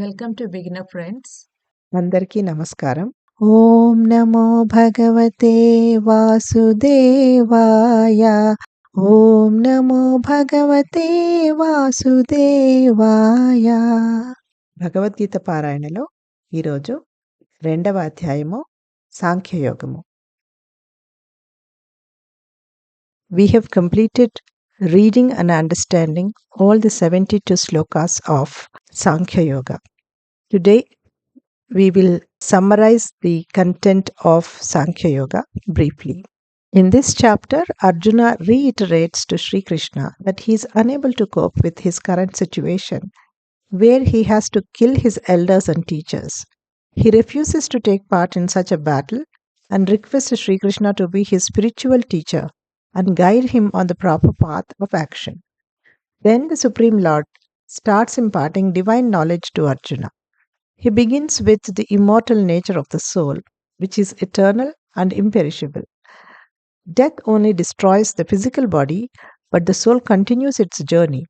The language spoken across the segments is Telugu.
Welcome to beginner friends. అందరికీ నమస్కారం. ఓం నమో భగవతే వాసుదేవాయ. ఓం నమో భగవతే వాసుదేవాయ. భగవద్గీత పారాయణలో ఈరోజు 2వ అధ్యాయము సాంఖ్యయోగము. We have completed reading and understanding all the 72 slokas of Sankhya Yoga. Today we will summarize the content of Sankhya Yoga briefly. In this chapter, Arjuna reiterates to Sri Krishna that he is unable to cope with his current situation, where he has to kill his elders and teachers. He refuses to take part in such a battle and requests Sri Krishna to be his spiritual teacher and guide him on the proper path of action. Then the Supreme Lord starts imparting divine knowledge to Arjuna. He begins with the immortal nature of the soul, which is eternal and imperishable. Death only destroys the physical body, but the soul continues its journey.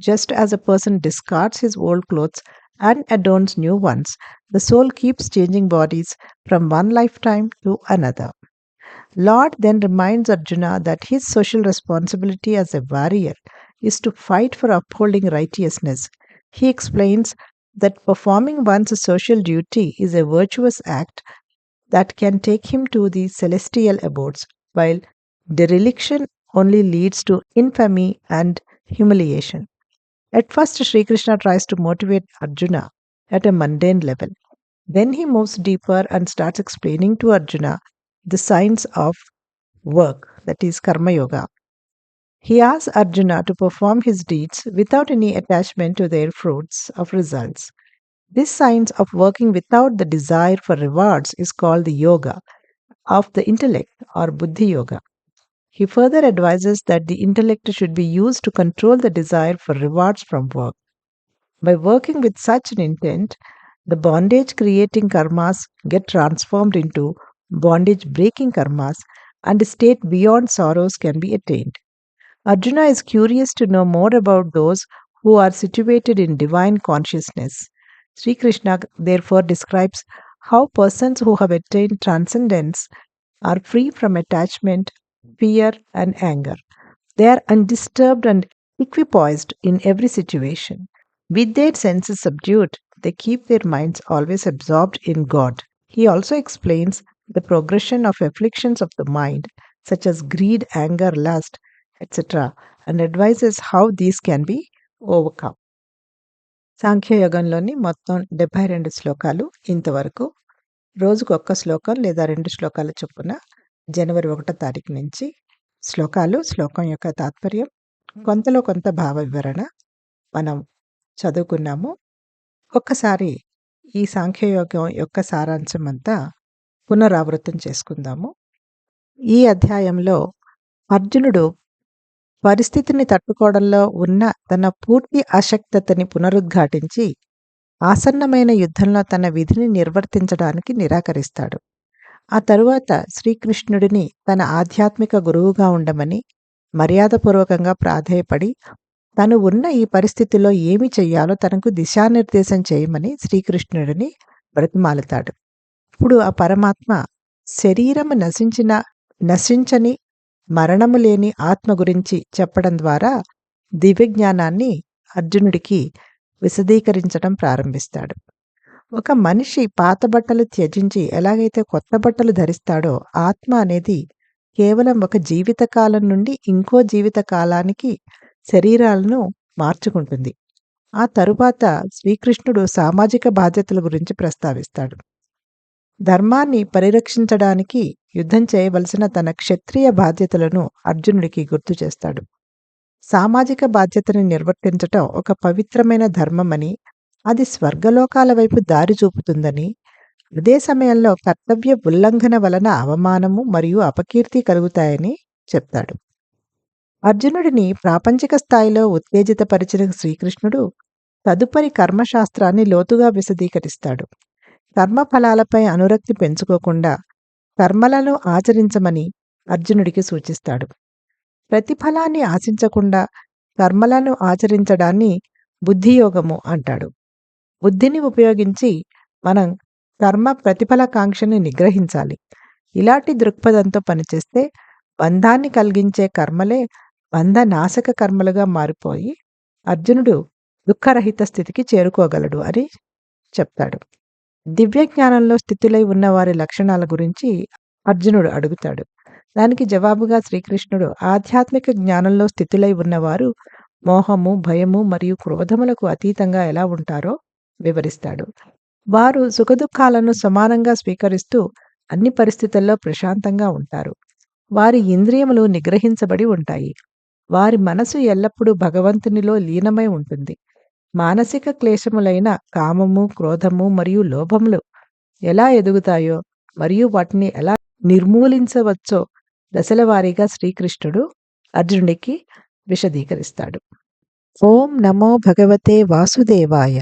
Just as a person discards his old clothes and adorns new ones, the soul keeps changing bodies from one lifetime to another. Lord then reminds Arjuna that his social responsibility as a warrior is to fight for upholding righteousness. He explains that performing one's social duty is a virtuous act that can take him to the celestial abodes, while dereliction only leads to infamy and humiliation. At first, Sri Krishna tries to motivate Arjuna at a mundane level. Then he moves deeper and starts explaining to Arjuna the science of work, that is Karma Yoga. He asks Arjuna to perform his deeds without any attachment to their fruits of results. This science of working without the desire for rewards is called the yoga of the intellect or buddhi yoga. He further advises that the intellect should be used to control the desire for rewards from work. By working with such an intent, the bondage creating karmas get transformed into bondage breaking karmas, and a state beyond sorrows can be attained. Arjuna is curious to know more about those who are situated in divine consciousness. Sri Krishna therefore describes how persons who have attained transcendence are free from attachment, fear, and anger. They are undisturbed and equipoised in every situation. With their senses subdued, they keep their minds always absorbed in God. He also explains the progression of afflictions of the mind, such as greed, anger, lust, etc., and advises how these can be overcome. సాంఖ్యయోగంలోని మొత్తం 72 శ్లోకాలు ఇంతవరకు. రోజుకు ఒక్క శ్లోకం లేదా 2 శ్లోకాల చొప్పున జనవరి 1వ తారీఖు నుంచి శ్లోకాలు, శ్లోకం యొక్క తాత్పర్యం, కొంతలో కొంత భావ వివరణ మనం చదువుకున్నాము. ఒక్కసారి ఈ సాంఖ్యయోగం యొక్క సారాంశం అంతా పునరావృతం చేసుకుందాము. ఈ అధ్యాయంలో అర్జునుడు పరిస్థితిని తట్టుకోవడంలో ఉన్న తన పూర్తి అశక్తతని పునరుద్ఘాటించి ఆసన్నమైన యుద్ధంలో తన విధిని నిర్వర్తించడానికి నిరాకరిస్తాడు. ఆ తరువాత శ్రీకృష్ణుడిని తన ఆధ్యాత్మిక గురువుగా ఉండమని మర్యాదపూర్వకంగా ప్రాధేయపడి తను ఉన్న ఈ పరిస్థితిలో ఏమి చెయ్యాలో తనకు దిశానిర్దేశం చేయమని శ్రీకృష్ణుడిని బ్రతిమాలుతాడు. ఇప్పుడు ఆ పరమాత్మ శరీరము నశించని మరణము లేని ఆత్మ గురించి చెప్పడం ద్వారా దివ్యజ్ఞానాన్ని అర్జునుడికి విశదీకరించడం ప్రారంభిస్తాడు. ఒక మనిషి పాత బట్టలు త్యజించి ఎలాగైతే కొత్త బట్టలు ధరిస్తాడో, ఆత్మ అనేది కేవలం ఒక జీవితకాలం నుండి ఇంకో జీవితకాలానికి శరీరాలను మార్చుకుంటుంది. ఆ తరువాత శ్రీకృష్ణుడు సామాజిక బాధ్యతల గురించి ప్రస్తావిస్తాడు. ధర్మాన్ని పరిరక్షించడానికి యుద్ధం చేయవలసిన తన క్షత్రియ బాధ్యతలను అర్జునుడికి గుర్తు చేస్తాడు. సామాజిక బాధ్యతని నిర్వర్తించటం ఒక పవిత్రమైన ధర్మమని, అది స్వర్గలోకాల వైపు దారి చూపుతుందని, అదే సమయంలో కర్తవ్య ఉల్లంఘన వలన అవమానము మరియు అపకీర్తి కలుగుతాయని చెప్తాడు. అర్జునుడిని ప్రాపంచిక స్థాయిలో ఉత్తేజితపరిచిన శ్రీకృష్ణుడు తదుపరి కర్మశాస్త్రాన్ని లోతుగా విశదీకరిస్తాడు. కర్మఫలాలపై అనురక్తి పెంచుకోకుండా కర్మలను ఆచరించమని అర్జునుడికి సూచిస్తాడు. ప్రతిఫలాన్ని ఆశించకుండా కర్మలను ఆచరించడాన్ని బుద్ధియోగము అంటాడు. బుద్ధిని ఉపయోగించి మనం కర్మ ప్రతిఫలాకాంక్షని నిగ్రహించాలి. ఇలాంటి దృక్పథంతో పనిచేస్తే బంధాన్ని కలిగించే కర్మలే బంధనాశక కర్మలుగా మారిపోయి అర్జునుడు దుఃఖరహిత స్థితికి చేరుకోగలడు అని చెప్తాడు. దివ్య జ్ఞానంలో స్థితులై ఉన్న వారి లక్షణాల గురించి అర్జునుడు అడుగుతాడు. దానికి జవాబుగా శ్రీకృష్ణుడు ఆధ్యాత్మిక జ్ఞానంలో స్థితులై ఉన్నవారు మోహము, భయము మరియు క్రోధములకు అతీతంగా ఎలా ఉంటారో వివరిస్తాడు. వారు సుఖదుఖాలను సమానంగా స్వీకరిస్తూ అన్ని పరిస్థితుల్లో ప్రశాంతంగా ఉంటారు. వారి ఇంద్రియములు నిగ్రహించబడి ఉంటాయి. వారి మనసు ఎల్లప్పుడూ భగవంతునిలో లీనమై ఉంటుంది. మానసిక క్లేశములైన కామము, క్రోధము మరియు లోభములు ఎలా ఎదుగుతాయో మరియు వాటిని ఎలా నిర్మూలించవచ్చో దశలవారీగా శ్రీకృష్ణుడు అర్జునుడికి విశదీకరిస్తాడు. ఓం నమో భగవతే వాసుదేవాయ.